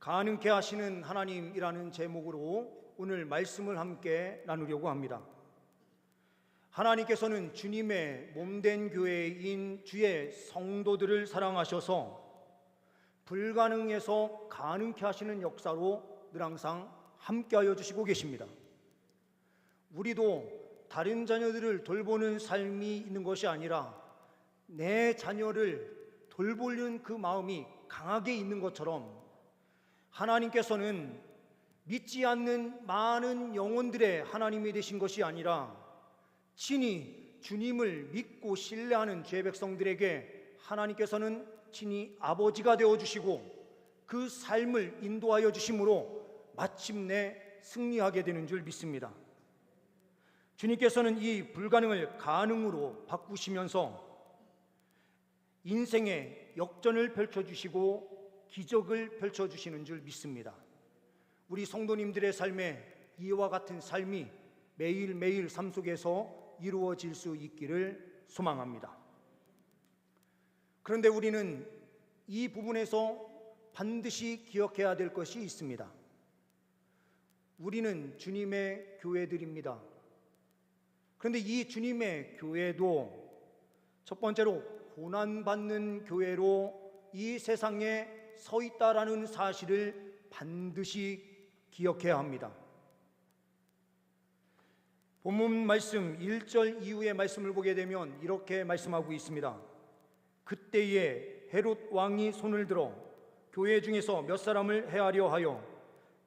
가능케 하시는 하나님이라는 제목으로 오늘 말씀을 함께 나누려고 합니다. 하나님께서는 주님의 몸된 교회인 주의 성도들을 사랑하셔서 불가능해서 가능케 하시는 역사로 늘 항상 함께하여 주시고 계십니다. 우리도 다른 자녀들을 돌보는 삶이 있는 것이 아니라 내 자녀를 돌보려는 그 마음이 강하게 있는 것처럼 하나님께서는 믿지 않는 많은 영혼들의 하나님이 되신 것이 아니라 친히 주님을 믿고 신뢰하는 죄 백성들에게 하나님께서는 친히 아버지가 되어주시고 그 삶을 인도하여 주심으로 마침내 승리하게 되는 줄 믿습니다. 주님께서는 이 불가능을 가능으로 바꾸시면서 인생의 역전을 펼쳐주시고 기적을 펼쳐주시는 줄 믿습니다. 우리 성도님들의 삶에 이와 같은 삶이 매일매일 삶 속에서 이루어질 수 있기를 소망합니다. 그런데 우리는 이 부분에서 반드시 기억해야 될 것이 있습니다. 우리는 주님의 교회들입니다. 그런데 이 주님의 교회도 첫 번째로 고난받는 교회로 이 세상에 서 있다라는 사실을 반드시 기억해야 합니다. 본문 말씀 1절 이후의 말씀을 보게 되면 이렇게 말씀하고 있습니다. 그때에 헤롯 왕이 손을 들어 교회 중에서 몇 사람을 해하려 하여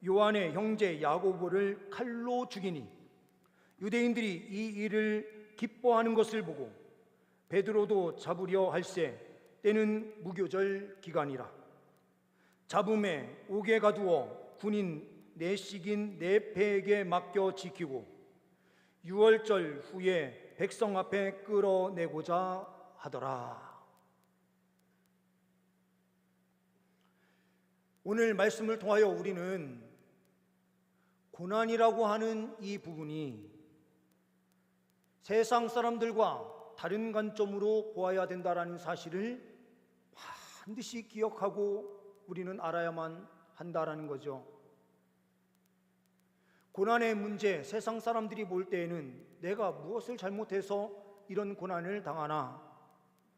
요한의 형제 야고보를 칼로 죽이니 유대인들이 이 일을 기뻐하는 것을 보고 베드로도 잡으려 할새 때는 무교절 기간이라. 잡음에 옥에 가두어 군인 내식인 내패에게 맡겨 지키고 유월절 후에 백성 앞에 끌어내고자 하더라. 오늘 말씀을 통하여 우리는 고난이라고 하는 이 부분이 세상 사람들과 다른 관점으로 보아야 된다라는 사실을 반드시 기억하고 우리는 알아야만 한다라는 거죠. 고난의 문제, 세상 사람들이 볼 때에는 내가 무엇을 잘못해서 이런 고난을 당하나,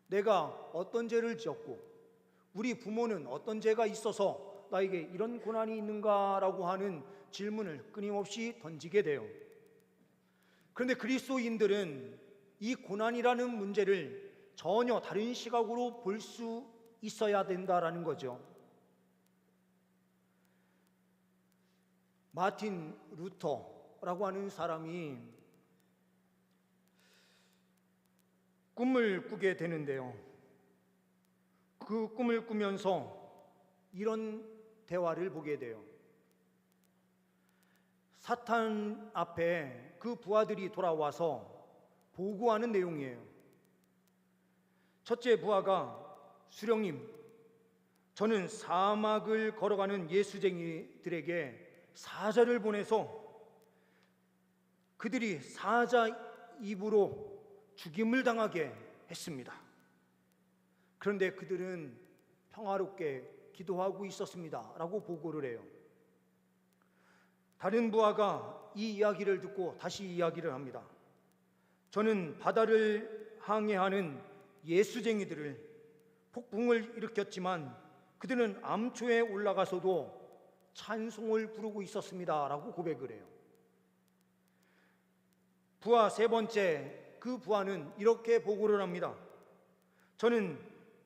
내가 어떤 죄를 지었고 우리 부모는 어떤 죄가 있어서 나에게 이런 고난이 있는가라고 하는 질문을 끊임없이 던지게 돼요. 그런데 그리스도인들은 이 고난이라는 문제를 전혀 다른 시각으로 볼 수 있어야 된다라는 거죠. 마틴 루터라고 하는 사람이 꿈을 꾸게 되는데요. 그 꿈을 꾸면서 이런 대화를 보게 돼요. 사탄 앞에 그 부하들이 돌아와서 보고하는 내용이에요. 첫째 부하가 수령님, 저는 사막을 걸어가는 예수쟁이들에게 사자를 보내서 그들이 사자 입으로 죽임을 당하게 했습니다. 그런데 그들은 평화롭게 기도하고 있었습니다 라고 보고를 해요. 다른 부하가 이 이야기를 듣고 다시 이야기를 합니다. 저는 바다를 항해하는 예수쟁이들을 폭풍을 일으켰지만 그들은 암초에 올라가서도 찬송을 부르고 있었습니다 라고 고백을 해요. 부하 세 번째, 그 부하는 이렇게 보고를 합니다. 저는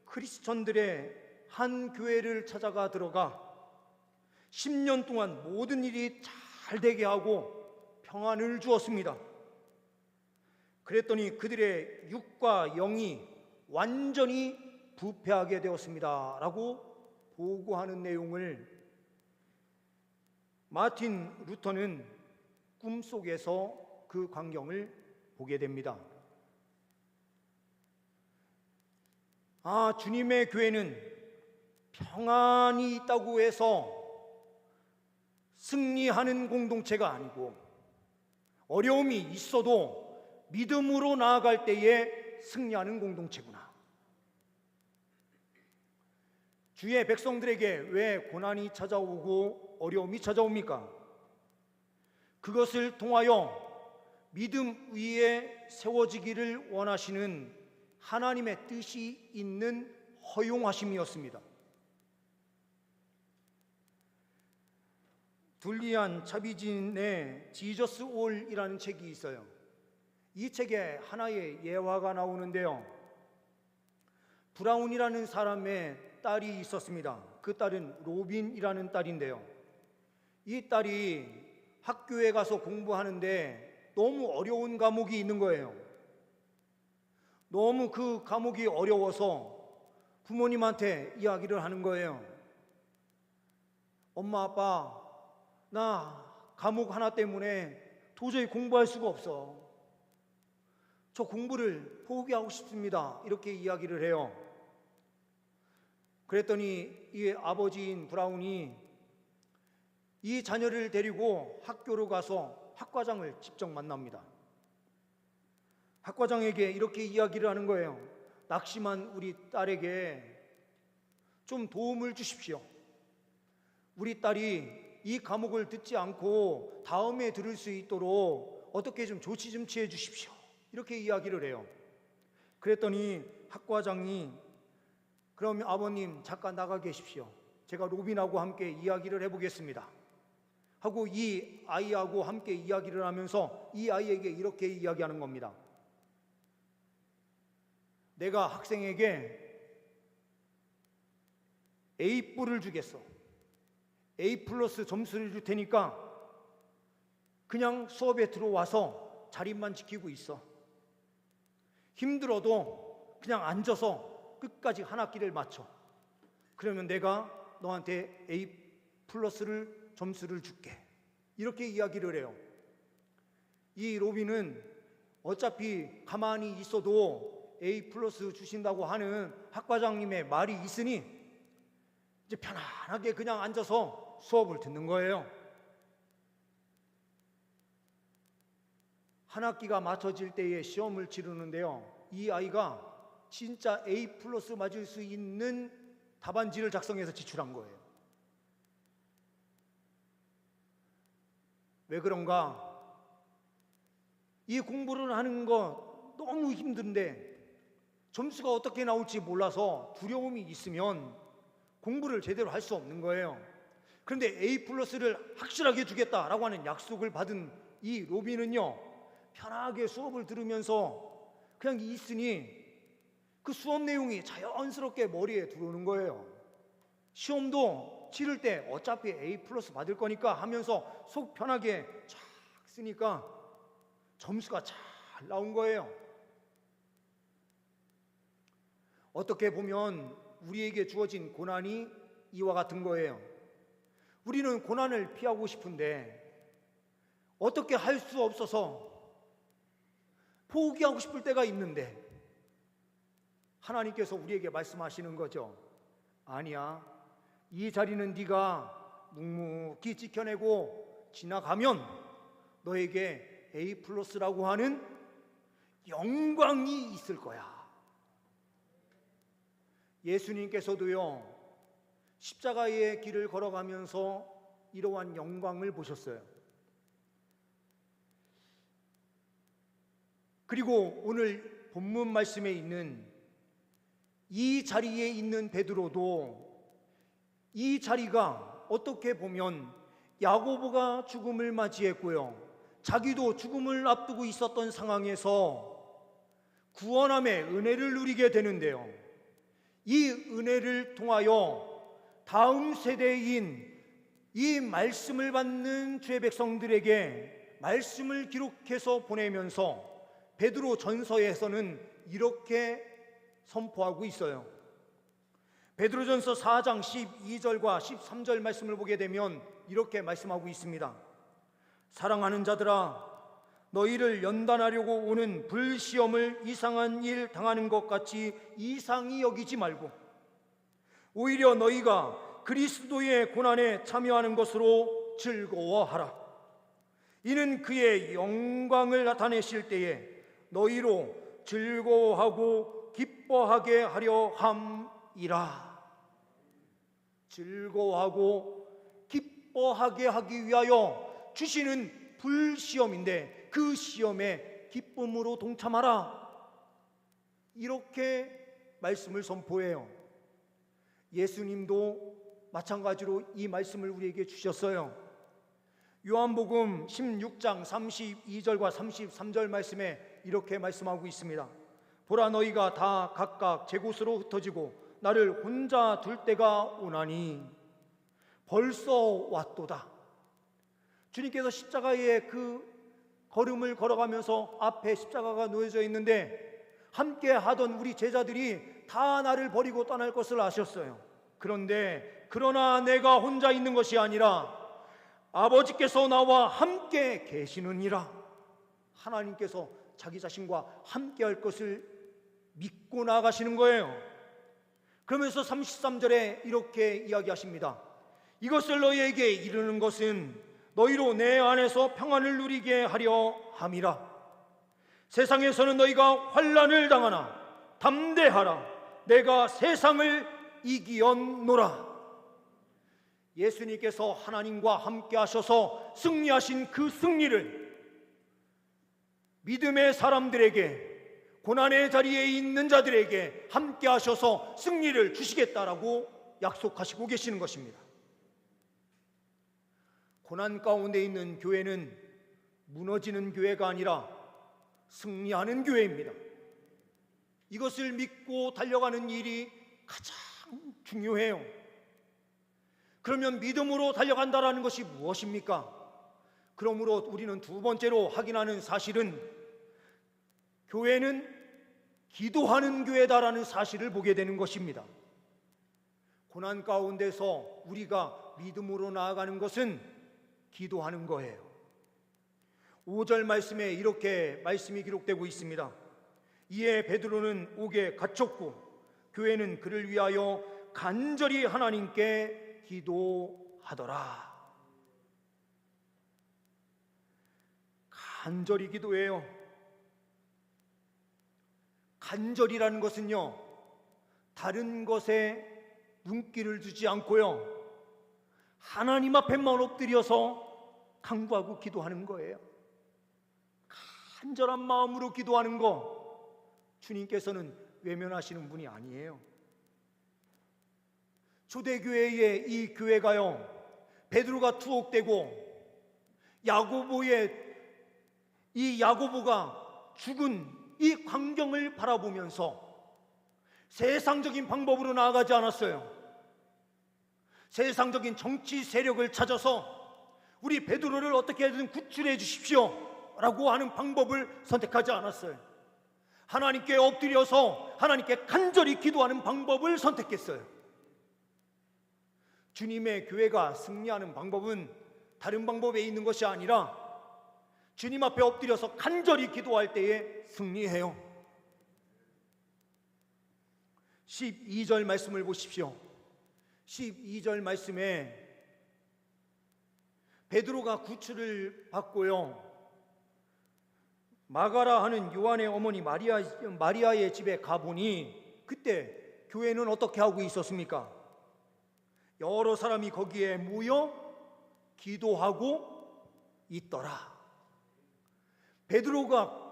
크리스천들의 한 교회를 찾아가 들어가 10년 동안 모든 일이 잘 되게 하고 평안을 주었습니다. 그랬더니 그들의 육과 영이 완전히 부패하게 되었습니다 라고 보고하는 내용을 마틴 루터는 꿈속에서 그 광경을 보게 됩니다. 주님의 교회는 평안이 있다고 해서 승리하는 공동체가 아니고 어려움이 있어도 믿음으로 나아갈 때에 승리하는 공동체구나. 주의 백성들에게 왜 고난이 찾아오고 어려움이 찾아옵니까? 그것을 통하여 믿음 위에 세워지기를 원하시는 하나님의 뜻이 있는 허용하심이었습니다. 둘리안 차비진의 지저스 올이라는 책이 있어요. 이 책에 하나의 예화가 나오는데요, 브라운이라는 사람의 딸이 있었습니다. 그 딸은 로빈이라는 딸인데요, 이 딸이 학교에 가서 공부하는데 너무 어려운 과목이 있는 거예요. 너무 그 과목이 어려워서 부모님한테 이야기를 하는 거예요. 엄마, 아빠, 나 과목 하나 때문에 도저히 공부할 수가 없어. 저 공부를 포기하고 싶습니다. 이렇게 이야기를 해요. 그랬더니 이 아버지인 브라운이 이 자녀를 데리고 학교로 가서 학과장을 직접 만납니다. 학과장에게 이렇게 이야기를 하는 거예요. 낙심한 우리 딸에게 좀 도움을 주십시오. 우리 딸이 이 과목을 듣지 않고 다음에 들을 수 있도록 어떻게 좀 조치 좀 취해 주십시오. 이렇게 이야기를 해요. 그랬더니 학과장이 그럼 아버님 잠깐 나가 계십시오. 제가 로빈하고 함께 이야기를 해보겠습니다 하고 이 아이하고 함께 이야기를 하면서 이 아이에게 이렇게 이야기하는 겁니다. 내가 학생에게 A+를 주겠어. A+ 점수를 줄 테니까 그냥 수업에 들어와서 자리만 지키고 있어. 힘들어도 그냥 앉아서 끝까지 한 학기를 마쳐. 그러면 내가 너한테 A+를 점수를 줄게. 이렇게 이야기를 해요. 이 로빈은 어차피 가만히 있어도 A+ 주신다고 하는 학과장님의 말이 있으니 이제 편안하게 그냥 앉아서 수업을 듣는 거예요. 한 학기가 맞춰질 때에 시험을 치르는데요, 이 아이가 진짜 A+ 맞을 수 있는 답안지를 작성해서 제출한 거예요. 왜 그런가? 이 공부를 하는 거 너무 힘든데 점수가 어떻게 나올지 몰라서 두려움이 있으면 공부를 제대로 할 수 없는 거예요. 그런데 A+를 확실하게 주겠다라고 하는 약속을 받은 이 로빈은요, 편하게 수업을 들으면서 그냥 있으니 그 수업 내용이 자연스럽게 머리에 들어오는 거예요. 시험도 치를 때 어차피 A+ 받을 거니까 하면서 속 편하게 쫙 쓰니까 점수가 잘 나온 거예요. 어떻게 보면 우리에게 주어진 고난이 이와 같은 거예요. 우리는 고난을 피하고 싶은데 어떻게 할 수 없어서 포기하고 싶을 때가 있는데 하나님께서 우리에게 말씀하시는 거죠. 아니야, 이 자리는 네가 묵묵히 지켜내고 지나가면 너에게 A+라고 하는 영광이 있을 거야. 예수님께서도요, 십자가의 길을 걸어가면서 이러한 영광을 보셨어요. 그리고 오늘 본문 말씀에 있는 이 자리에 있는 베드로도 이 자리가 어떻게 보면 야고보가 죽음을 맞이했고요, 자기도 죽음을 앞두고 있었던 상황에서 구원함의 은혜를 누리게 되는데요, 이 은혜를 통하여 다음 세대인 이 말씀을 받는 주의 백성들에게 말씀을 기록해서 보내면서 베드로 전서에서는 이렇게 선포하고 있어요. 베드로전서 4장 12절과 13절 말씀을 보게 되면 이렇게 말씀하고 있습니다. 사랑하는 자들아, 너희를 연단하려고 오는 불시험을 이상한 일 당하는 것 같이 이상히 여기지 말고 오히려 너희가 그리스도의 고난에 참여하는 것으로 즐거워하라. 이는 그의 영광을 나타내실 때에 너희로 즐거워하고 기뻐하게 하려 함이라. 즐거워하고 기뻐하게 하기 위하여 주시는 불시험인데 그 시험에 기쁨으로 동참하라. 이렇게 말씀을 선포해요. 예수님도 마찬가지로 이 말씀을 우리에게 주셨어요. 요한복음 16장 32절과 33절 말씀에 이렇게 말씀하고 있습니다. 보라, 너희가 다 각각 제 곳으로 흩어지고 나를 혼자 둘 때가 오나니 벌써 왔도다. 주님께서 십자가의 그 걸음을 걸어가면서 앞에 십자가가 놓여져 있는데 함께 하던 우리 제자들이 다 나를 버리고 떠날 것을 아셨어요. 그러나 내가 혼자 있는 것이 아니라 아버지께서 나와 함께 계시느니라. 하나님께서 자기 자신과 함께 할 것을 믿고 나가시는 거예요. 그러면서 33절에 이렇게 이야기하십니다. 이것을 너희에게 이르는 것은 너희로 내 안에서 평안을 누리게 하려 함이라. 세상에서는 너희가 환난을 당하나 담대하라. 내가 세상을 이기었노라. 예수님께서 하나님과 함께 하셔서 승리하신 그 승리를 믿음의 사람들에게, 고난의 자리에 있는 자들에게 함께 하셔서 승리를 주시겠다라고 약속하시고 계시는 것입니다. 고난 가운데 있는 교회는 무너지는 교회가 아니라 승리하는 교회입니다. 이것을 믿고 달려가는 일이 가장 중요해요. 그러면 믿음으로 달려간다라는 것이 무엇입니까? 그러므로 우리는 두 번째로 확인하는 사실은 교회는 기도하는 교회다라는 사실을 보게 되는 것입니다. 고난 가운데서 우리가 믿음으로 나아가는 것은 기도하는 거예요. 5절 말씀에 이렇게 말씀이 기록되고 있습니다. 이에 베드로는 옥에 갇혔고 교회는 그를 위하여 간절히 하나님께 기도하더라. 간절히 기도해요. 간절이라는 것은요, 다른 것에 눈길을 두지 않고요, 하나님 앞에만 엎드려서 간구하고 기도하는 거예요. 간절한 마음으로 기도하는 거, 주님께서는 외면하시는 분이 아니에요. 초대교회의 이 교회가요, 베드로가 투옥되고 야고보가 죽은 이 광경을 바라보면서 세상적인 방법으로 나아가지 않았어요. 세상적인 정치 세력을 찾아서 우리 베드로를 어떻게든 구출해 주십시오 라고 하는 방법을 선택하지 않았어요. 하나님께 엎드려서 하나님께 간절히 기도하는 방법을 선택했어요. 주님의 교회가 승리하는 방법은 다른 방법에 있는 것이 아니라 주님 앞에 엎드려서 간절히 기도할 때에 승리해요. 12절 말씀을 보십시오. 12절 말씀에 베드로가 구출을 받고요, 마가라 하는 요한의 어머니 마리아의 집에 가보니 그때 교회는 어떻게 하고 있었습니까? 여러 사람이 거기에 모여 기도하고 있더라. 베드로가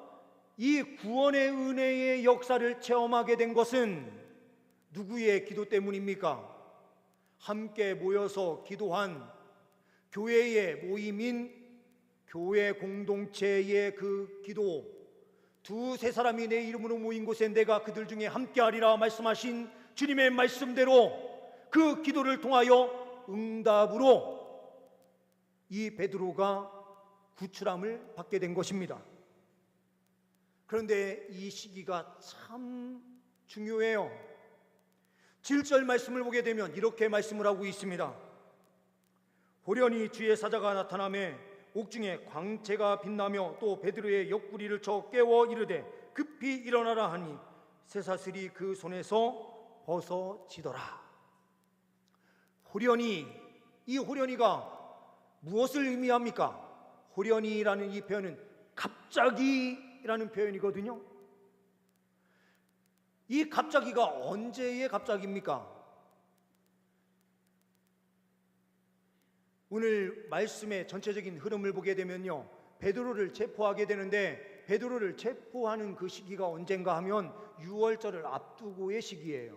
이 구원의 은혜의 역사를 체험하게 된 것은 누구의 기도 때문입니까? 함께 모여서 기도한 교회의 모임인 교회 공동체의 그 기도, 두세 사람이 내 이름으로 모인 곳에 내가 그들 중에 함께하리라 말씀하신 주님의 말씀대로 그 기도를 통하여 응답으로 이 베드로가 구출함을 받게 된 것입니다. 그런데 이 시기가 참 중요해요. 7절 말씀을 보게 되면 이렇게 말씀을 하고 있습니다. 호련히 주의 사자가 나타나매 옥중에 광채가 빛나며 또 베드로의 옆구리를 쳐 깨워 이르되 급히 일어나라 하니 쇠사슬이 그 손에서 벗어지더라. 호련히, 이 호련히가 무엇을 의미합니까? 호련히라는 이 표현은 갑자기라는 표현이거든요. 이 갑자기가 언제의 갑자기입니까? 오늘 말씀의 전체적인 흐름을 보게 되면요, 베드로를 체포하게 되는데 베드로를 체포하는 그 시기가 언젠가 하면 유월절을 앞두고의 시기예요.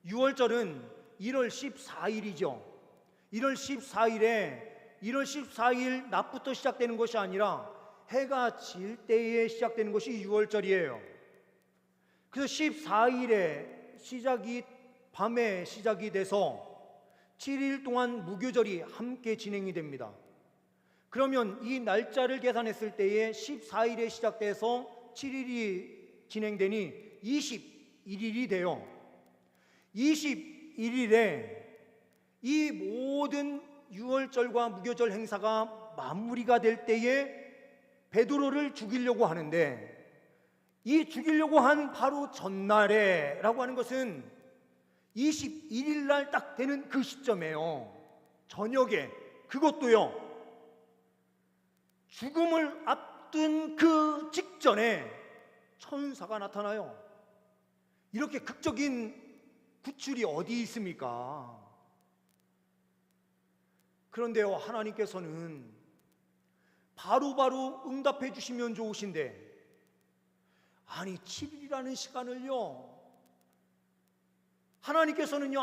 유월절은 1월 14일이죠. 1월 14일 낮부터 시작되는 것이 아니라 해가 질 때에 시작되는 것이 유월절이에요. 그래서 14일에 밤에 시작이 돼서 7일 동안 무교절이 함께 진행이 됩니다. 그러면 이 날짜를 계산했을 때에 14일에 시작돼서 7일이 진행되니 21일이 돼요. 21일에 이 모든 유월절과 무교절 행사가 마무리가 될 때에 베드로를 죽이려고 하는데, 이 죽이려고 한 바로 전날에라고 하는 것은 21일 날 딱 되는 그 시점이에요. 저녁에, 그것도요, 죽음을 앞둔 그 직전에 천사가 나타나요. 이렇게 극적인 구출이 어디 있습니까? 그런데요, 하나님께서는 바로바로 응답해 주시면 좋으신데, 아니 7일이라는 시간을요, 하나님께서는요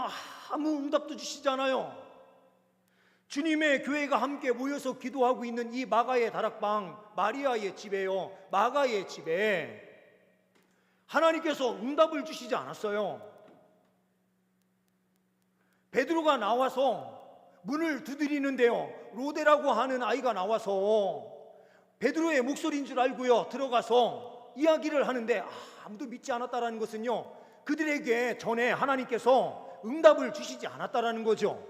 아무 응답도 주시잖아요. 주님의 교회가 함께 모여서 기도하고 있는 이 마가의 다락방, 마리아의 집에요, 마가의 집에 하나님께서 응답을 주시지 않았어요. 베드로가 나와서 문을 두드리는데요, 로데라고 하는 아이가 나와서 베드로의 목소리인 줄 알고요 들어가서 이야기를 하는데 아무도 믿지 않았다라는 것은요, 그들에게 전에 하나님께서 응답을 주시지 않았다라는 거죠.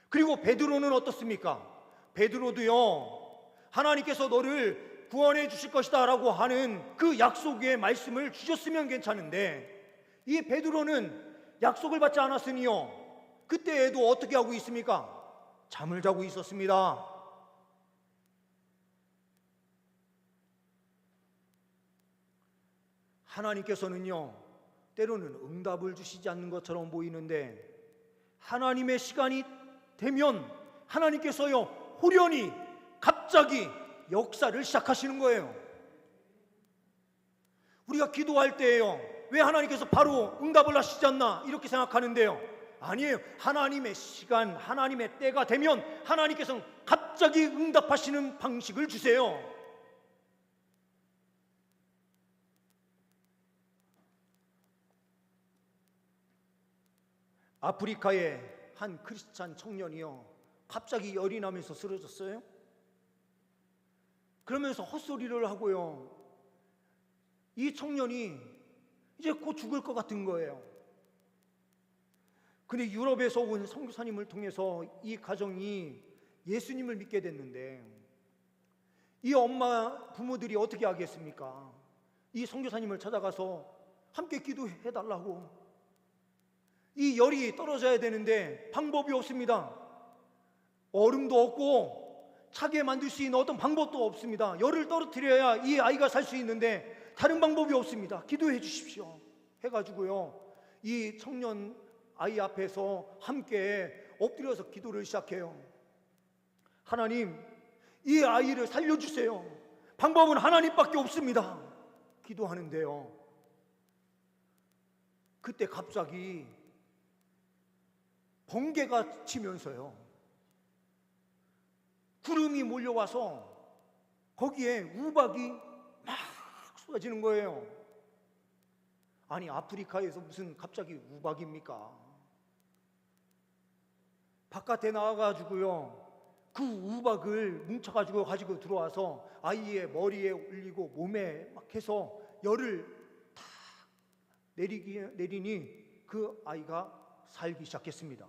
그리고 베드로는 어떻습니까? 베드로도요, 하나님께서 너를 구원해 주실 것이다 라고 하는 그 약속의 말씀을 주셨으면 괜찮은데, 이 베드로는 약속을 받지 않았으니요, 그때에도 어떻게 하고 있습니까? 잠을 자고 있었습니다. 하나님께서는요, 때로는 응답을 주시지 않는 것처럼 보이는데, 하나님의 시간이 되면 하나님께서요 호련히 갑자기 역사를 시작하시는 거예요. 우리가 기도할 때에요, 왜 하나님께서 바로 응답을 하시지 않나 이렇게 생각하는데요, 아니에요. 하나님의 시간, 하나님의 때가 되면 하나님께서는 갑자기 응답하시는 방식을 주세요. 아프리카의 한 크리스찬 청년이요, 갑자기 열이 나면서 쓰러졌어요. 그러면서 헛소리를 하고요, 이 청년이 이제 곧 죽을 것 같은 거예요. 근데 유럽에서 온 선교사님을 통해서 이 가정이 예수님을 믿게 됐는데, 이 엄마 부모들이 어떻게 하겠습니까? 이 선교사님을 찾아가서 함께 기도해 달라고. 이 열이 떨어져야 되는데 방법이 없습니다. 얼음도 없고 차게 만들 수 있는 어떤 방법도 없습니다. 열을 떨어뜨려야 이 아이가 살 수 있는데 다른 방법이 없습니다. 기도해 주십시오 해가지고요, 이 청년 아이 앞에서 함께 엎드려서 기도를 시작해요. 하나님, 이 아이를 살려주세요. 방법은 하나님밖에 없습니다. 기도하는데요, 그때 갑자기 번개가 치면서요, 구름이 몰려와서 거기에 우박이 막 쏟아지는 거예요. 아니 아프리카에서 무슨 갑자기 우박입니까? 바깥에 나와가지고요, 그 우박을 뭉쳐가지고 들어와서 아이의 머리에 올리고 몸에 막 해서 열을 탁 내리니 그 아이가 살기 시작했습니다.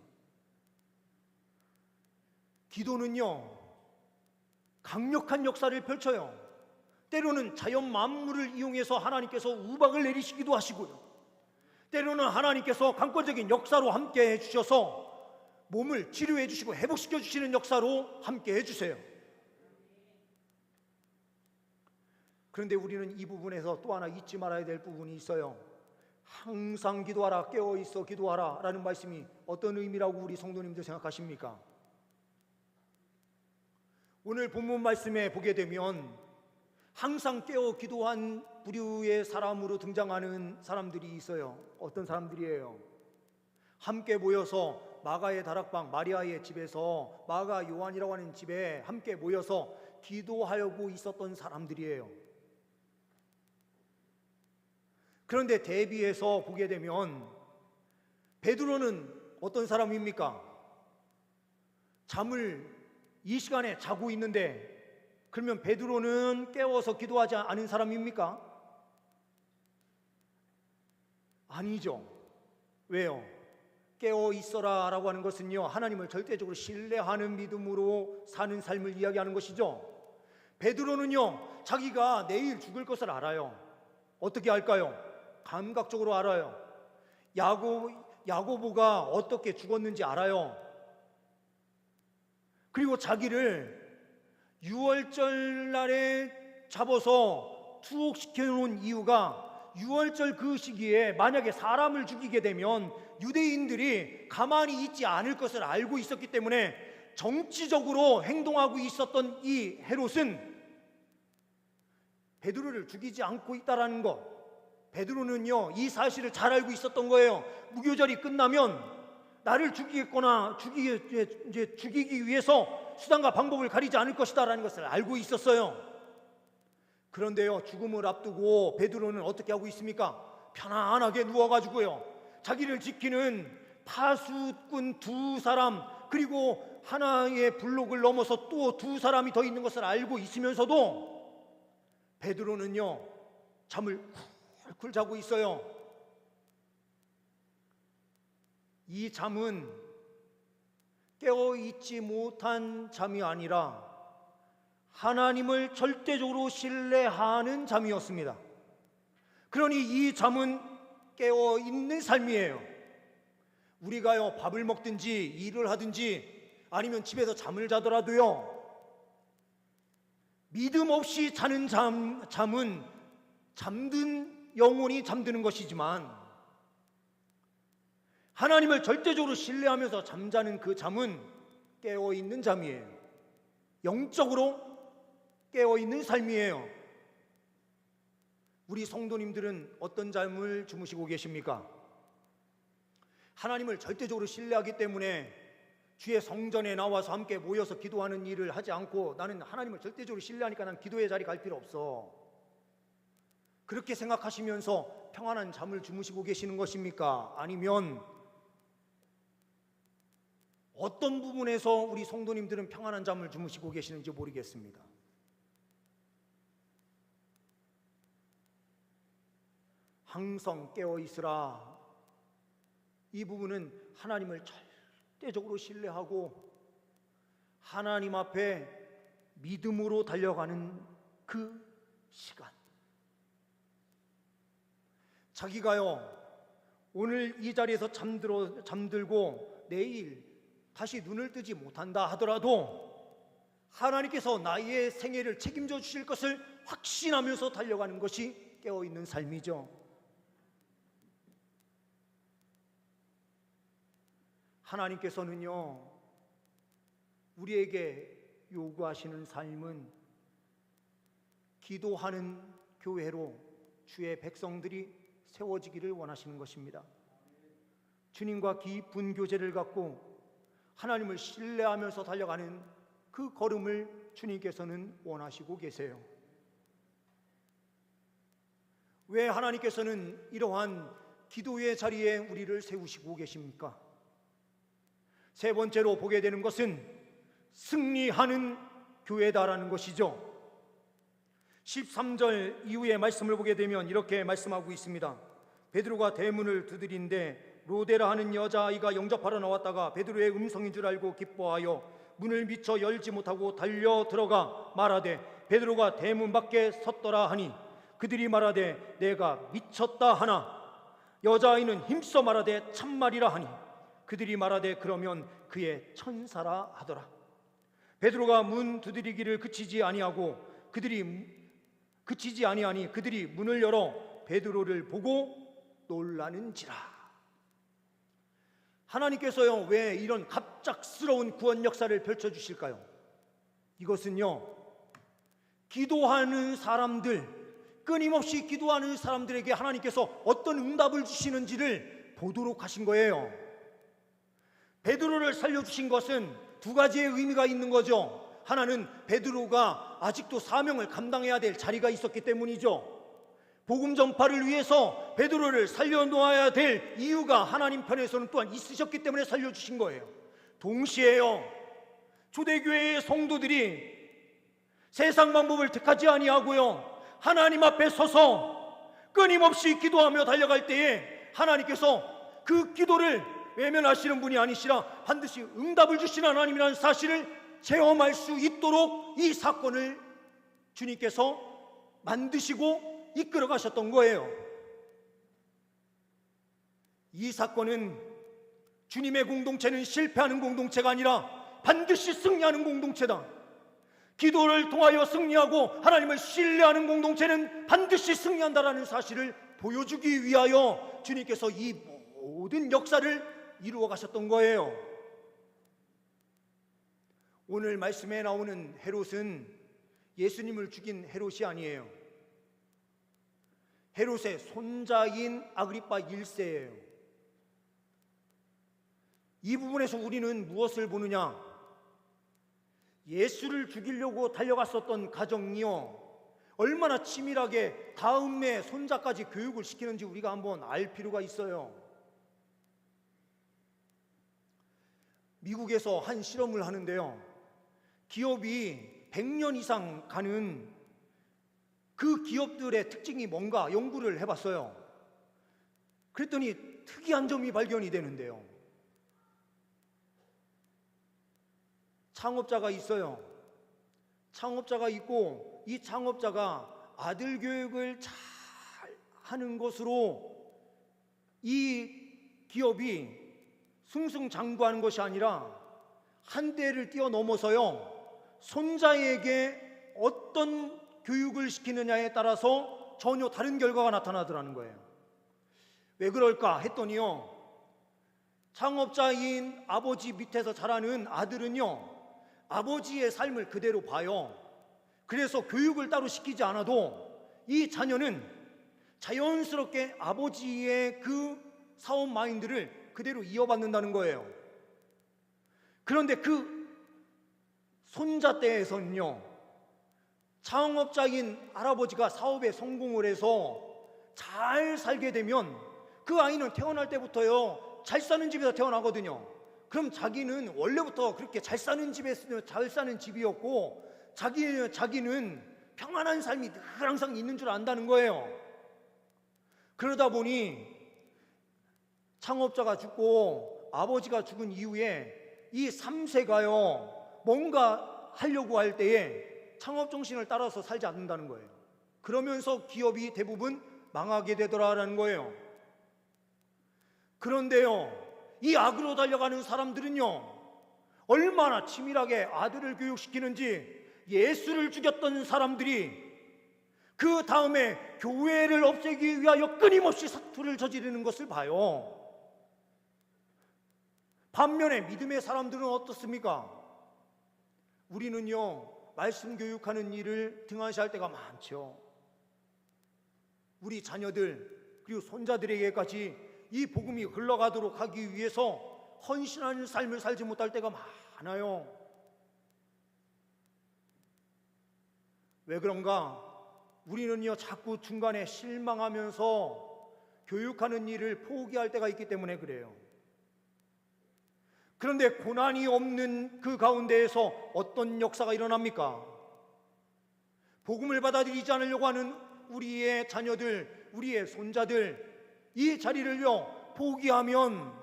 기도는요 강력한 역사를 펼쳐요. 때로는 자연 만물을 이용해서 하나님께서 우박을 내리시기도 하시고요, 때로는 하나님께서 강권적인 역사로 함께 해주셔서 몸을 치료해 주시고 회복시켜 주시는 역사로 함께 해주세요. 그런데 우리는 이 부분에서 또 하나 잊지 말아야 될 부분이 있어요. 항상 기도하라, 깨어 있어 기도하라 라는 말씀이 어떤 의미라고 우리 성도님들 생각하십니까? 오늘 본문 말씀에 보게 되면 항상 깨어 기도한 부류의 사람으로 등장하는 사람들이 있어요. 어떤 사람들이에요? 함께 모여서 마가의 다락방 마리아의 집에서 마가 요한이라고 하는 집에 함께 모여서 기도하려고 있었던 사람들이에요. 그런데 대비해서 보게 되면 베드로는 어떤 사람입니까? 잠을 이 시간에 자고 있는데, 그러면 베드로는 깨워서 기도하지 않은 사람입니까? 아니죠. 왜요? 깨어 있어라 라고 하는 것은요, 하나님을 절대적으로 신뢰하는 믿음으로 사는 삶을 이야기하는 것이죠. 베드로는요, 자기가 내일 죽을 것을 알아요. 어떻게 알까요? 감각적으로 알아요. 야고보가 어떻게 죽었는지 알아요. 그리고 자기를 유월절 날에 잡아서 투옥시켜 놓은 이유가, 유월절 그 시기에 만약에 사람을 죽이게 되면 유대인들이 가만히 있지 않을 것을 알고 있었기 때문에 정치적으로 행동하고 있었던 이 헤롯은 베드로를 죽이지 않고 있다라는 것, 베드로는요 이 사실을 잘 알고 있었던 거예요. 무교절이 끝나면 나를 죽이겠거나 죽이기 위해서 수단과 방법을 가리지 않을 것이다 라는 것을 알고 있었어요. 그런데요, 죽음을 앞두고 베드로는 어떻게 하고 있습니까? 편안하게 누워가지고요, 자기를 지키는 파수꾼 두 사람, 그리고 하나의 블록을 넘어서 또 두 사람이 더 있는 것을 알고 있으면서도 베드로는요 잠을 쿨쿨 자고 있어요. 이 잠은 깨어있지 못한 잠이 아니라 하나님을 절대적으로 신뢰하는 잠이었습니다. 그러니 이 잠은 깨어있는 삶이에요. 우리가요 밥을 먹든지 일을 하든지 아니면 집에서 잠을 자더라도요, 믿음 없이 자는 잠은 잠든 영혼이 잠드는 것이지만, 하나님을 절대적으로 신뢰하면서 잠자는 그 잠은 깨어있는 잠이에요. 영적으로 깨어있는 삶이에요. 우리 성도님들은 어떤 잠을 주무시고 계십니까? 하나님을 절대적으로 신뢰하기 때문에 주의 성전에 나와서 함께 모여서 기도하는 일을 하지 않고, 나는 하나님을 절대적으로 신뢰하니까 난 기도의 자리 갈 필요 없어, 그렇게 생각하시면서 평안한 잠을 주무시고 계시는 것입니까? 아니면 어떤 부분에서 우리 성도님들은 평안한 잠을 주무시고 계시는지 모르겠습니다. 항상 깨어있으라, 이 부분은 하나님을 절대적으로 신뢰하고 하나님 앞에 믿음으로 달려가는 그 시간, 자기가요 오늘 이 자리에서 잠들고 내일 다시 눈을 뜨지 못한다 하더라도 하나님께서 나의 생애를 책임져 주실 것을 확신하면서 달려가는 것이 깨어있는 삶이죠. 하나님께서는요 우리에게 요구하시는 삶은 기도하는 교회로 주의 백성들이 세워지기를 원하시는 것입니다. 주님과 깊은 교제를 갖고 하나님을 신뢰하면서 달려가는 그 걸음을 주님께서는 원하시고 계세요. 왜 하나님께서는 이러한 기도의 자리에 우리를 세우시고 계십니까? 세 번째로 보게 되는 것은 승리하는 교회다라는 것이죠. 13절 이후의 말씀을 보게 되면 이렇게 말씀하고 있습니다. 베드로가 대문을 두드린데 로데라 하는 여자아이가 영접하러 나왔다가 베드로의 음성인 줄 알고 기뻐하여 문을 미처 열지 못하고 달려 들어가 말하되 베드로가 대문 밖에 섰더라 하니 그들이 말하되 내가 미쳤다 하나 여자아이는 힘써 말하되 참말이라 하니 그들이 말하되 그러면 그의 천사라 하더라. 베드로가 문 두드리기를 그치지 아니하니 그들이 문을 열어 베드로를 보고 놀라는지라. 하나님께서요, 왜 이런 갑작스러운 구원 역사를 펼쳐주실까요? 이것은요, 기도하는 사람들, 끊임없이 기도하는 사람들에게 하나님께서 어떤 응답을 주시는지를 보도록 하신 거예요. 베드로를 살려주신 것은 두 가지의 의미가 있는 거죠. 하나는 베드로가 아직도 사명을 감당해야 될 자리가 있었기 때문이죠. 복음 전파를 위해서 베드로를 살려놓아야 될 이유가 하나님 편에서는 또한 있으셨기 때문에 살려주신 거예요. 동시에요, 초대교회의 성도들이 세상 방법을 택하지 아니하고요, 하나님 앞에 서서 끊임없이 기도하며 달려갈 때에 하나님께서 그 기도를 외면하시는 분이 아니시라 반드시 응답을 주시는 하나님이라는 사실을 체험할 수 있도록 이 사건을 주님께서 만드시고 이끌어 가셨던 거예요. 이 사건은 주님의 공동체는 실패하는 공동체가 아니라 반드시 승리하는 공동체다. 기도를 통하여 승리하고 하나님을 신뢰하는 공동체는 반드시 승리한다라는 사실을 보여주기 위하여 주님께서 이 모든 역사를 이루어 가셨던 거예요. 오늘 말씀에 나오는 헤롯은 예수님을 죽인 헤롯이 아니에요. 헤롯의 손자인 아그리파 1세예요. 이 부분에서 우리는 무엇을 보느냐? 예수를 죽이려고 달려갔었던 가정이요, 얼마나 치밀하게 다음에 손자까지 교육을 시키는지 우리가 한번 알 필요가 있어요. 미국에서 한 실험을 하는데요, 기업이 100년 이상 가는 그 기업들의 특징이 뭔가 연구를 해봤어요. 그랬더니 특이한 점이 발견이 되는데요, 창업자가 있어요. 창업자가 있고 이 창업자가 아들 교육을 잘 하는 것으로 이 기업이 승승장구하는 것이 아니라 한 대를 뛰어넘어서요, 손자에게 어떤 교육을 시키느냐에 따라서 전혀 다른 결과가 나타나더라는 거예요. 왜 그럴까 했더니요, 창업자인 아버지 밑에서 자라는 아들은요, 아버지의 삶을 그대로 봐요. 그래서 교육을 따로 시키지 않아도 이 자녀는 자연스럽게 아버지의 그 사업 마인드를 그대로 이어받는다는 거예요. 그런데 그 손자 때에서는요, 창업자인 할아버지가 사업에 성공을 해서 잘 살게 되면 그 아이는 태어날 때부터요, 잘 사는 집에서 태어나거든요. 그럼 자기는 원래부터 그렇게 잘 사는 집에서 잘 사는 집이었고 자기는 평안한 삶이 늘 항상 있는 줄 안다는 거예요. 그러다 보니 창업자가 죽고 아버지가 죽은 이후에 이 3세가요, 뭔가 하려고 할 때에 창업 정신을 따라서 살지 않는다는 거예요. 그러면서 기업이 대부분 망하게 되더라라는 거예요. 그런데요, 이 악으로 달려가는 사람들은요, 얼마나 치밀하게 아들을 교육시키는지 예수를 죽였던 사람들이 그 다음에 교회를 없애기 위하여 끊임없이 사투를 저지르는 것을 봐요. 반면에 믿음의 사람들은 어떻습니까? 우리는요, 말씀 교육하는 일을 등한시할 때가 많죠. 우리 자녀들 그리고 손자들에게까지 이 복음이 흘러가도록 하기 위해서 헌신하는 삶을 살지 못할 때가 많아요. 왜 그런가? 우리는요, 자꾸 중간에 실망하면서 교육하는 일을 포기할 때가 있기 때문에 그래요. 그런데 고난이 없는 그 가운데에서 어떤 역사가 일어납니까? 복음을 받아들이지 않으려고 하는 우리의 자녀들, 우리의 손자들, 이 자리를요, 포기하면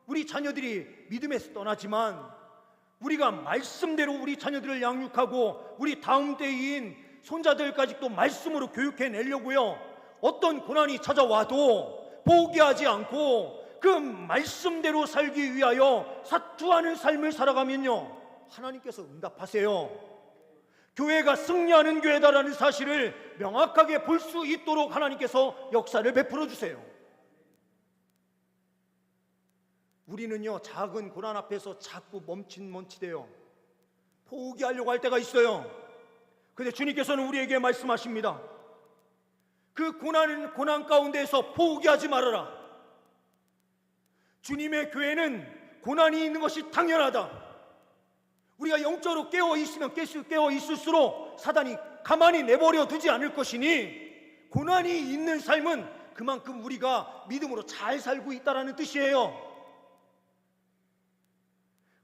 우리 자녀들이 믿음에서 떠나지만 우리가 말씀대로 우리 자녀들을 양육하고 우리 다음 때인 손자들까지 또 말씀으로 교육해내려고요, 어떤 고난이 찾아와도 포기하지 않고 그 말씀대로 살기 위하여 사투하는 삶을 살아가면요, 하나님께서 응답하세요. 교회가 승리하는 교회다라는 사실을 명확하게 볼 수 있도록 하나님께서 역사를 베풀어 주세요. 우리는요, 작은 고난 앞에서 자꾸 멈칫멈칫해요. 포기하려고 할 때가 있어요. 근데 주님께서는 우리에게 말씀하십니다. 그 고난 가운데에서 포기하지 말아라. 주님의 교회는 고난이 있는 것이 당연하다. 우리가 영적으로 깨어있으면 깨어있을수록 사단이 가만히 내버려 두지 않을 것이니, 고난이 있는 삶은 그만큼 우리가 믿음으로 잘 살고 있다는 뜻이에요.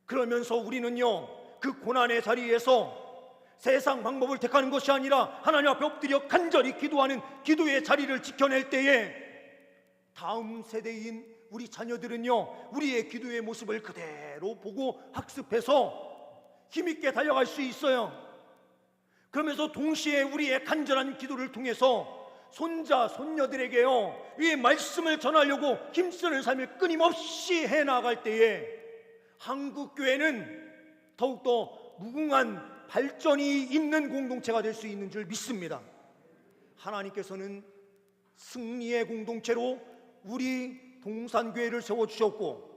그러면서 우리는요, 그 고난의 자리에서 세상 방법을 택하는 것이 아니라 하나님 앞에 엎드려 간절히 기도하는 기도의 자리를 지켜낼 때에 다음 세대인 우리 자녀들은요, 우리의 기도의 모습을 그대로 보고 학습해서 힘있게 달려갈 수 있어요. 그러면서 동시에 우리의 간절한 기도를 통해서 손자, 손녀들에게요, 이 말씀을 전하려고 힘쓰는 삶을 끊임없이 해나갈 때에 한국교회는 더욱더 무궁한 발전이 있는 공동체가 될 수 있는 줄 믿습니다. 하나님께서는 승리의 공동체로 우리 동산교회를 세워주셨고,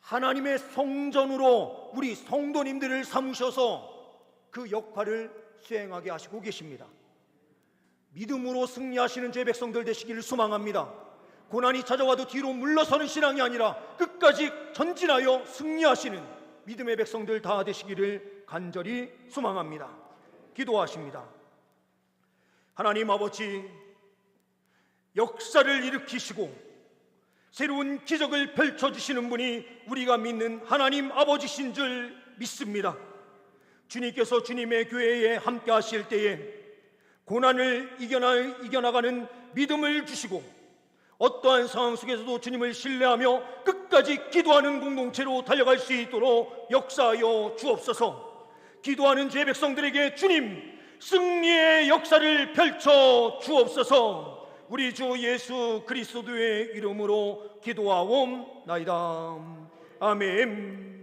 하나님의 성전으로 우리 성도님들을 삼으셔서 그 역할을 수행하게 하시고 계십니다. 믿음으로 승리하시는 제 백성들 되시기를 소망합니다. 고난이 찾아와도 뒤로 물러서는 신앙이 아니라 끝까지 전진하여 승리하시는 믿음의 백성들 다 되시기를 간절히 소망합니다. 기도하십니다. 하나님 아버지, 역사를 일으키시고 새로운 기적을 펼쳐주시는 분이 우리가 믿는 하나님 아버지신 줄 믿습니다. 주님께서 주님의 교회에 함께 하실 때에 고난을 이겨나가는 믿음을 주시고, 어떠한 상황 속에서도 주님을 신뢰하며 끝까지 기도하는 공동체로 달려갈 수 있도록 역사하여 주옵소서. 기도하는 제 백성들에게 주님 승리의 역사를 펼쳐 주옵소서. 우리 주 예수 그리스도의 이름으로 기도하옵나이다. 아멘.